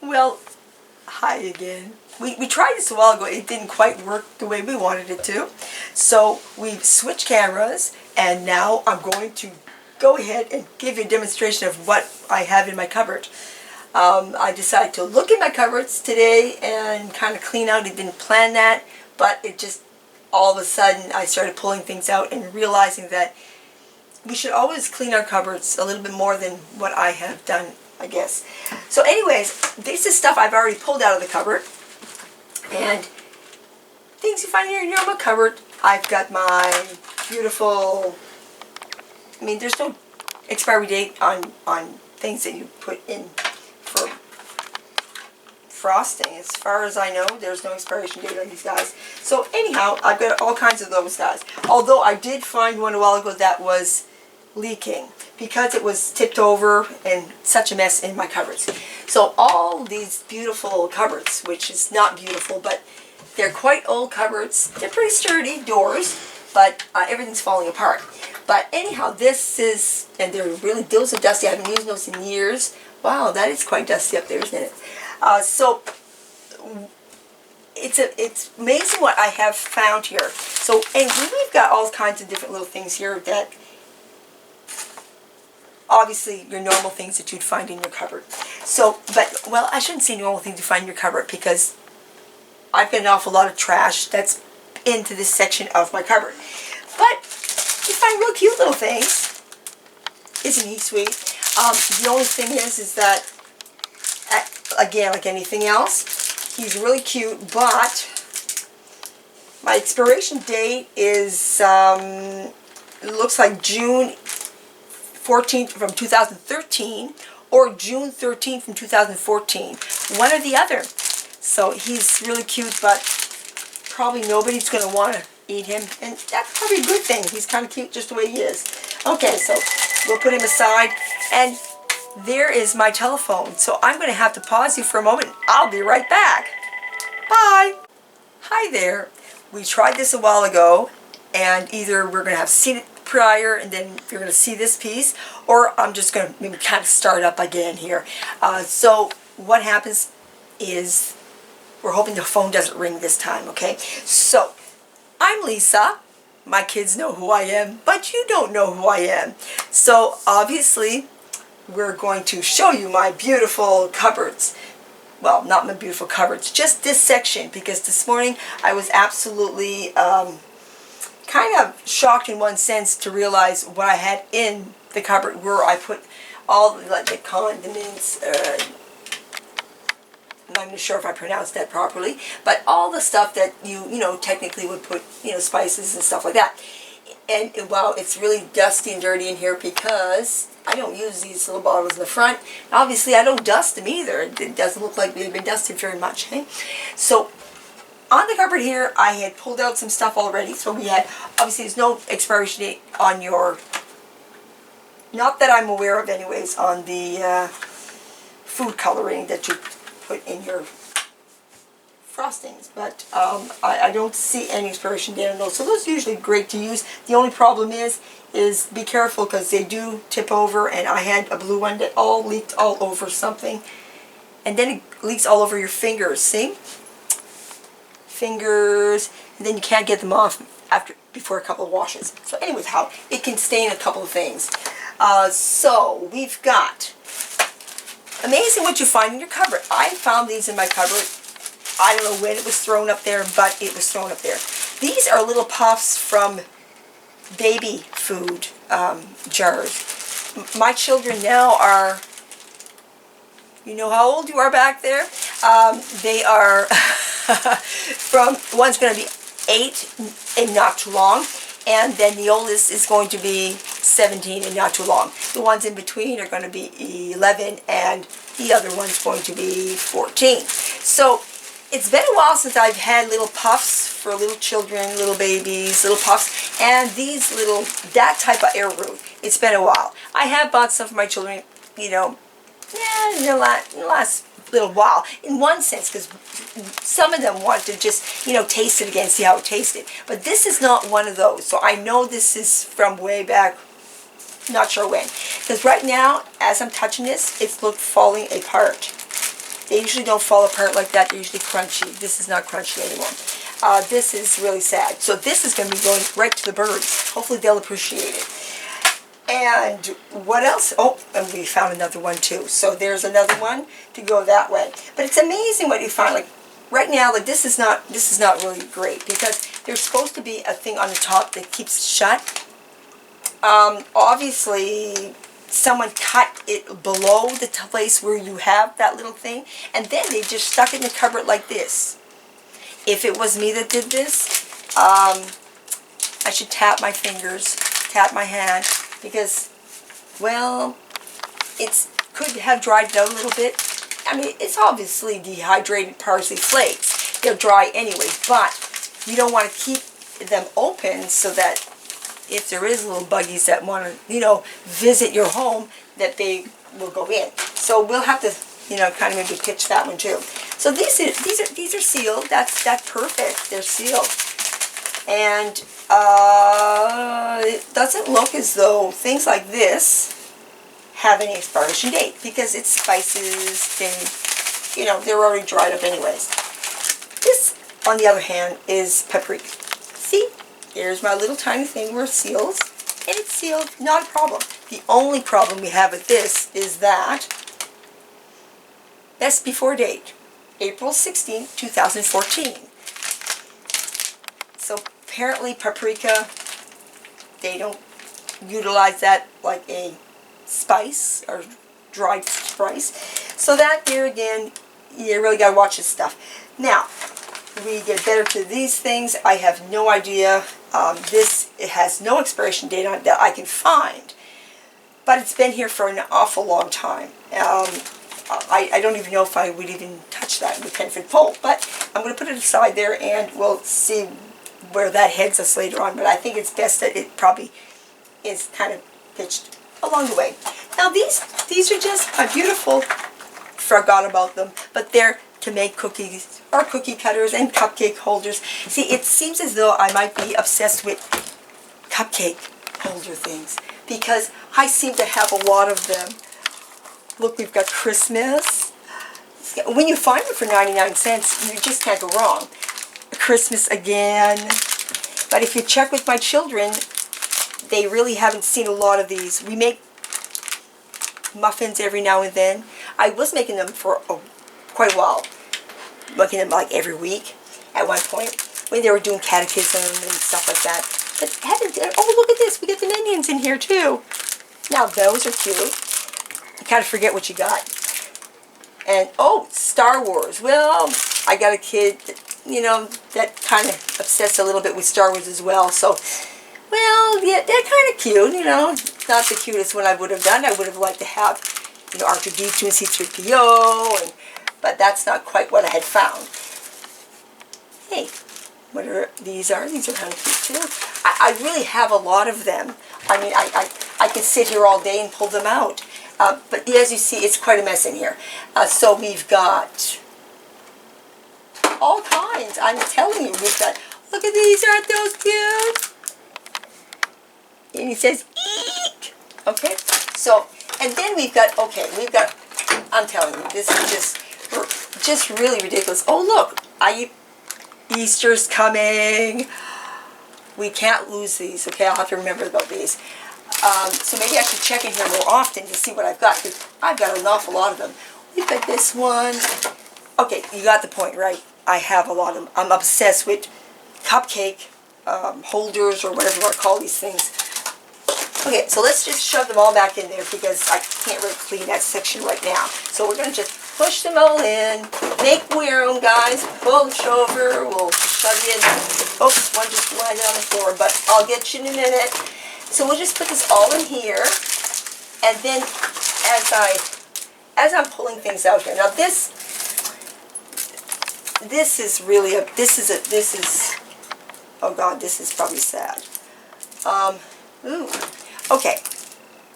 Well, hi again. We tried this a while ago. It didn't quite work the way we wanted it to. So we've switched cameras, and now I'm going to go ahead and give you a demonstration of what I have in my cupboard. I decided to look in my cupboards today and kind of clean out. I didn't plan that, but it just all of a sudden I started pulling things out and realizing that we should always clean our cupboards a little bit more than what I have done, I guess. So anyways, this is stuff I've already pulled out of the cupboard. And things you find in your normal cupboard. I've got my beautiful, there's no expiry date on things that you put in for frosting. As far as I know, there's no expiration date on these guys. So anyhow, I've got all kinds of those guys. Although I did find one a while ago that was leaking because it was tipped over and such a mess in my cupboards. So all these beautiful cupboards, which is not beautiful, but they're quite old cupboards. They're pretty sturdy doors, but everything's falling apart. But anyhow, this is, and those are dusty. I haven't used those in years. Wow, that is quite dusty up there, isn't it? So it's amazing what I have found here. So and we've got all kinds of different little things here that obviously your normal things that you'd find in your cupboard. So, well, I shouldn't say normal things you find in your cupboard because I've got an awful lot of trash that's into this section of my cupboard. But you find real cute little things. Isn't he sweet? The only thing is that, again, like anything else, he's really cute, but my expiration date is, it looks like June 14th from 2013 or June 13th from 2014. One or the other. So he's really cute, but probably nobody's going to want to eat him. And that's probably a good thing. He's kind of cute just the way he is. Okay, so we'll put him aside. And there is my telephone. So I'm going to have to pause you for a moment. I'll be right back. Bye. Hi there. We tried this a while ago, and either we're going to have seen it prior and then you're going to see this piece, or I'm just going to maybe kind of start up again here. So what happens is we're hoping the phone doesn't ring this time, okay? So I'm Lisa. My kids know who I am, but you don't know who I am. So obviously we're going to show you my beautiful cupboards. Well, not my beautiful cupboards, just this section, because this morning I was absolutely kind of shocked in one sense to realize what I had in the cupboard, where I put all the condiments, I'm not even sure if I pronounced that properly, but all the stuff that you know, technically would put, spices and stuff like that. And wow, it's really dusty and dirty in here because I don't use these little bottles in the front. Obviously, I don't dust them either. It doesn't look like they've been dusted very much. Eh? So on the cupboard here, I had pulled out some stuff already. So we had, obviously there's no expiration date on your, not that I'm aware of anyways, on the food coloring that you put in your frostings. But I don't see any expiration date on those. So those are usually great to use. The only problem is be careful because they do tip over, and I had a blue one that all leaked all over something. And then it leaks all over your fingers, see? Fingers, and then you can't get them off before a couple of washes. So anyways, it can stain a couple of things. So we've got amazing what you find in your cupboard. I found these in my cupboard. I don't know when it was thrown up there, but it was thrown up there. These are little puffs from baby food jars. My children now are, you know how old you are back there? They are from, one's going to be 8 and not too long, and then the oldest is going to be 17 and not too long. The ones in between are going to be 11, and the other one's going to be 14. So it's been a while since I've had little puffs for little children, little babies, little puffs, and these that type of heirloom. It's been a while. I have bought some for my children, in the last little while, in one sense, because some of them want to just, taste it again, see how it tasted. But this is not one of those. So I know this is from way back, not sure when. Because right now, as I'm touching this, it's falling apart. They usually don't fall apart like that. They're usually crunchy. This is not crunchy anymore. This is really sad. So this is going to be going right to the birds. Hopefully they'll appreciate it. And what else? Oh, and we found another one too. So there's another one to go that way. But it's amazing what you find. Like right now, like this is not really great because there's supposed to be a thing on the top that keeps shut. Obviously, someone cut it below the place where you have that little thing, and then they just stuck it in the cupboard like this. If it was me that did this, I should tap my fingers, tap my hand, because, well, it could have dried out a little bit. I mean, it's obviously dehydrated parsley flakes. They're dry anyway, but you don't want to keep them open so that if there is little buggies that want to, visit your home, that they will go in. So we'll have to, kind of maybe pitch that one too. So these are sealed. That's perfect. They're sealed, and it doesn't look as though things like this have any expiration date because it's spices. They're already dried up anyways. This, on the other hand, is paprika. See? Here's my little tiny thing where it seals, and it's sealed, not a problem. The only problem we have with this is that best before date, April 16, 2014. So apparently paprika, they don't utilize that like a spice or dried spice. So that there again, you really got to watch this stuff. Now, we get better to these things. I have no idea. It has no expiration date on it that I can find, but it's been here for an awful long time. I don't even know if I would even touch that with a 10-foot pole, but I'm going to put it aside there, and we'll see where that heads us later on. But I think it's best that it probably is kind of pitched along the way. Now these are just beautiful. Forgot about them, but they're to make cookies or cookie cutters and cupcake holders. See, it seems as though I might be obsessed with cupcake holder things because I seem to have a lot of them. Look, we've got Christmas. When you find them for 99 cents, you just can't go wrong. Christmas again. But if you check with my children, they really haven't seen a lot of these. We make muffins every now and then. I was making them for quite a while. Making them like every week at one point when they were doing catechism and stuff like that. But oh, look at this. We got the Minions in here too. Now those are cute. You kind of forget what you got. And oh, Star Wars. Well, I got a kid that kind of obsessed a little bit with Star Wars as well. So, well, yeah, they're kind of cute, Not the cutest one I would have done. I would have liked to have, R2-D2 and C-3PO, but that's not quite what I had found. Hey, what are these? These are kind of cute too. I really have a lot of them. I mean, I could sit here all day and pull them out. But as you see, it's quite a mess in here. So we've got all kinds. I'm telling you, we've got, look at these, aren't those cute? And he says, eek! Okay, so, and then we've got, I'm telling you, this is just really ridiculous. Oh, look, Easter's coming. We can't lose these, okay? I'll have to remember about these. So maybe I should check in here more often to see what I've got, because I've got an awful lot of them. We've got this one. Okay, you got the point, right? I have a lot of them. I'm obsessed with cupcake holders, or whatever you want to call these things. Okay, so let's just shove them all back in there because I can't really clean that section right now. So we're going to just push them all in. Make room, guys. Push over. We'll shove you in. Oops, one just landed on the floor, but I'll get you in a minute. So we'll just put this all in here. And then as I'm pulling things out here. Now this is really oh God, this is probably sad. Ooh. Okay,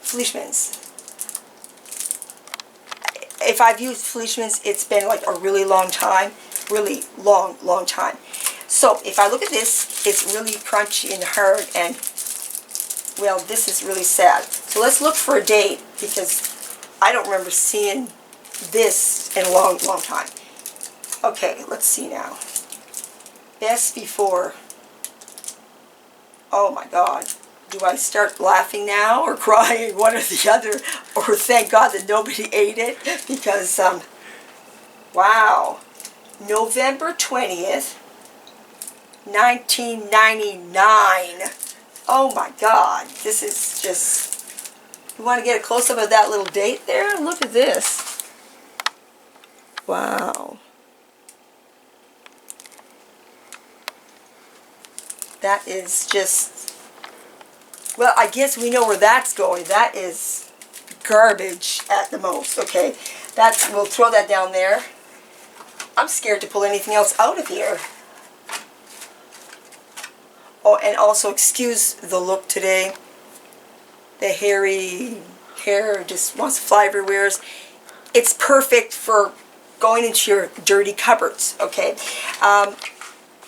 Fleischmann's. If I've used Fleischmann's, it's been like a really long time. Really long time. So if I look at this, it's really crunchy and hard, and well, this is really sad. So let's look for a date, because I don't remember seeing this in a long, long time. Okay, let's see now. Best before. Oh my God. Do I start laughing now or crying, one or the other? Or thank God that nobody ate it? Because, wow. November 20th, 1999. Oh my God. This is just... You want to get a close-up of that little date there? Look at this. Wow. That is just... Well, I guess we know where that's going. That is garbage at the most, okay? We'll throw that down there. I'm scared to pull anything else out of here. Oh, and also excuse the look today. The hairy hair just wants to fly everywhere. It's perfect for going into your dirty cupboards, okay?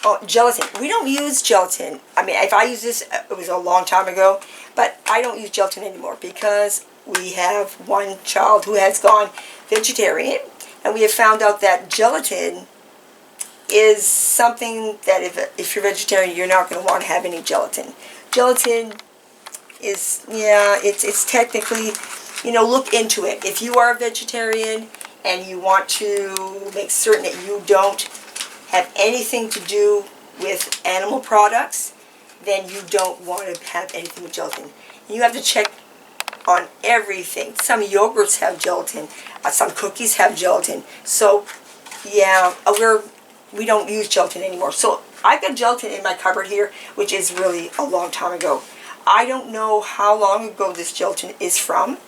Oh, gelatin. We don't use gelatin. I mean, if I use this, it was a long time ago, but I don't use gelatin anymore because we have one child who has gone vegetarian, and we have found out that gelatin is something that if you're vegetarian, you're not going to want to have any gelatin. Gelatin is, yeah, it's technically, you know, look into it. If you are a vegetarian and you want to make certain that you don't have anything to do with animal products, then you don't want to have anything with gelatin. You have to check on everything. Some yogurts have gelatin. Some cookies have gelatin. So, yeah, we don't use gelatin anymore. So, I've got gelatin in my cupboard here, which is really a long time ago. I don't know how long ago this gelatin is from.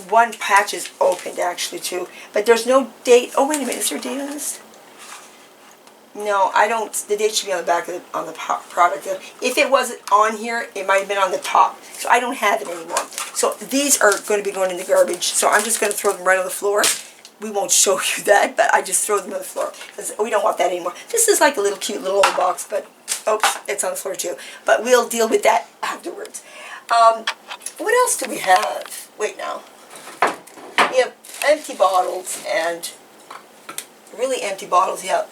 One patch is opened actually too, but there's no date. Oh, wait a minute, is there a date on this? No, I don't. The date should be on the back of on the product. If it wasn't on here, it might have been on the top. So I don't have it anymore. So these are going to be going in the garbage. So I'm just going to throw them right on the floor. We won't show you that, but I just throw them on the floor because we don't want that anymore. This is like a little cute little old box, but oops, it's on the floor too. But we'll deal with that afterwards. What else do we have? Wait now. We have empty bottles and really empty bottles. Yeah,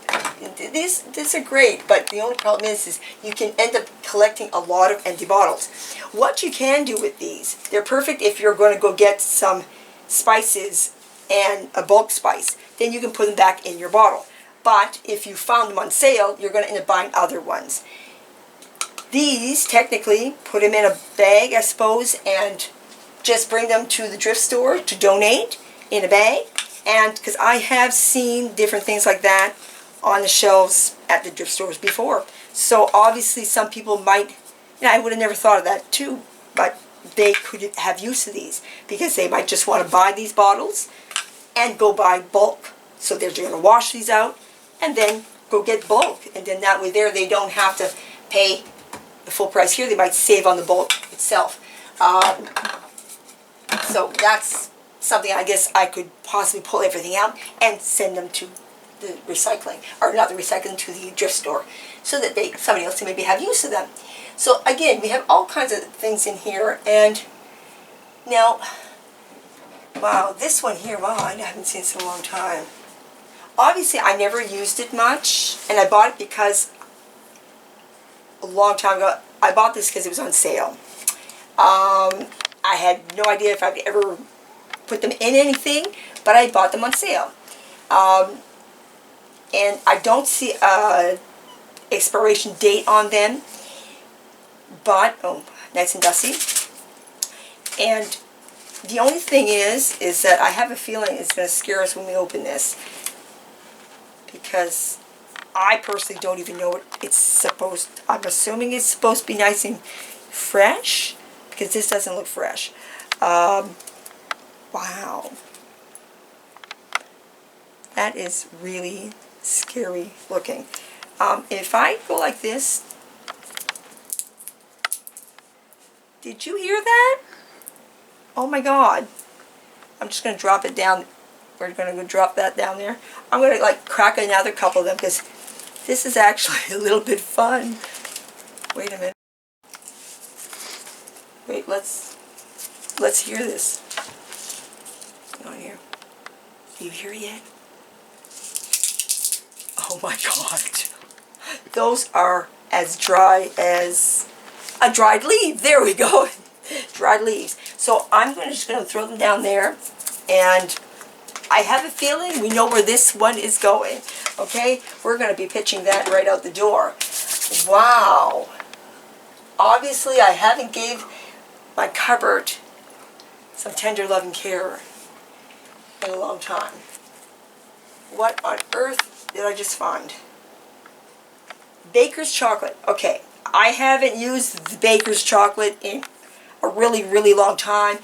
these are great, but the only problem is you can end up collecting a lot of empty bottles. What you can do with these, they're perfect if you're going to go get some spices and a bulk spice. Then you can put them back in your bottle. But if you found them on sale, you're going to end up buying other ones. These, technically, put them in a bag, I suppose, and just bring them to the thrift store to donate in a bag. And because I have seen different things like that on the shelves at the thrift stores before. So obviously some people might, you know, I would have never thought of that too, but they could have use of these because they might just want to buy these bottles and go buy bulk. So they're going to wash these out and then go get bulk. And then that way there they don't have to pay the full price here. They might save on the bulk itself. So that's something I guess I could possibly pull everything out and send them to the recycling, or not the recycling, to the thrift store, so that somebody else can maybe have use of them. So again, we have all kinds of things in here, and now, wow, this one here, wow, I haven't seen this in a long time. Obviously, I never used it much, and I bought it because a long time ago, I bought this because it was on sale. I had no idea if I'd ever put them in anything, but I bought them on sale. And I don't see a expiration date on them, but, oh, nice and dusty. And the only thing is that I have a feeling it's going to scare us when we open this, because I personally don't even know what it's supposed, I'm assuming it's supposed to be nice and fresh, because this doesn't look fresh. Wow. That is really scary looking. If I go like this, did you hear that? Oh my God. I'm just going to drop it down. We're going to go drop that down there. I'm going to like crack another couple of them because this is actually a little bit fun. Wait a minute. Wait, let's... Let's hear this. Hang on here. Do you hear it yet? Oh my God. Those are as dry as a dried leaf. There we go. Dried leaves. So I'm just going to throw them down there, and I have a feeling we know where this one is going. Okay? We're going to be pitching that right out the door. Wow. Obviously, I haven't gave my cupboard some tender love and care in a long time. What on earth did I just find? Baker's chocolate. Okay, I haven't used the Baker's chocolate in a really, really long time.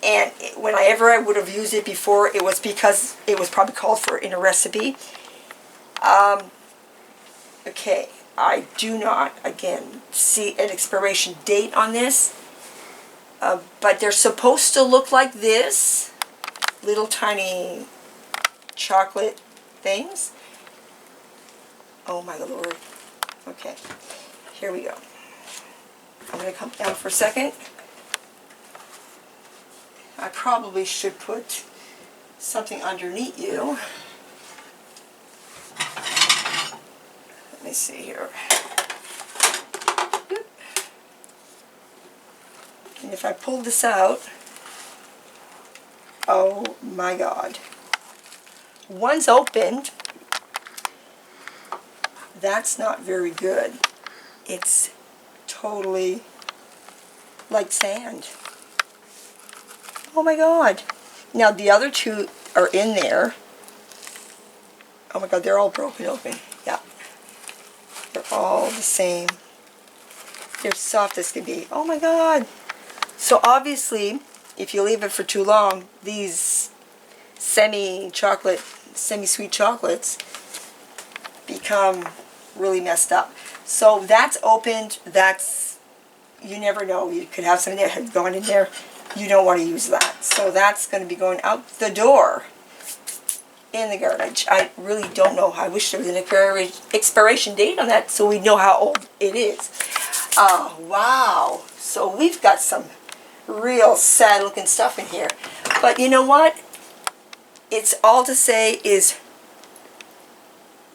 And whenever I would have used it before, it was because it was probably called for in a recipe. Okay, I do not, again, see an expiration date on this. But they're supposed to look like this. Little tiny chocolate things. Oh my Lord. Okay, here we go. I'm going to come down for a second. I probably should put something underneath you. Let me see here. And if I pull this out, oh my God. One's opened. That's not very good. It's totally like sand. Oh my God. Now the other two are in there. Oh my God, they're all broken open. Yeah. They're all the same. They're soft as can be. Oh my God. So obviously, if you leave it for too long, these semi-sweet chocolates become really messed up. So that's opened. That's, you never know. You could have something that had gone in there. You don't want to use that. So that's going to be going out the door in the garbage. I really don't know. I wish there was an expiration date on that so we know how old it is. Wow. So we've got some real sad looking stuff in here. But you know what? It's all to say is,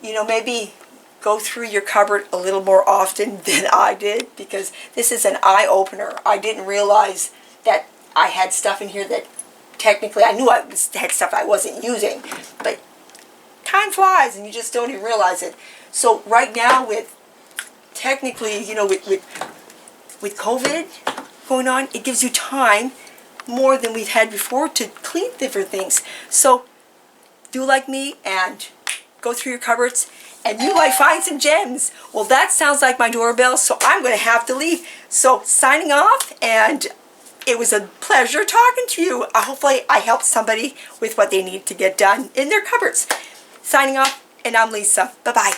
you know, maybe go through your cupboard a little more often than I did, because this is an eye-opener. I didn't realize that I had stuff in here that technically I knew I had stuff I wasn't using, but time flies and you just don't even realize it. So right now, with technically, you know, with COVID going on, it gives you time more than we've had before to clean different things. So do like me and go through your cupboards, and you might find some gems. Well, that sounds like my doorbell, so I'm going to have to leave. So signing off, and it was a pleasure talking to you. Hopefully I helped somebody with what they need to get done in their cupboards. Signing off, and I'm Lisa. Bye-bye.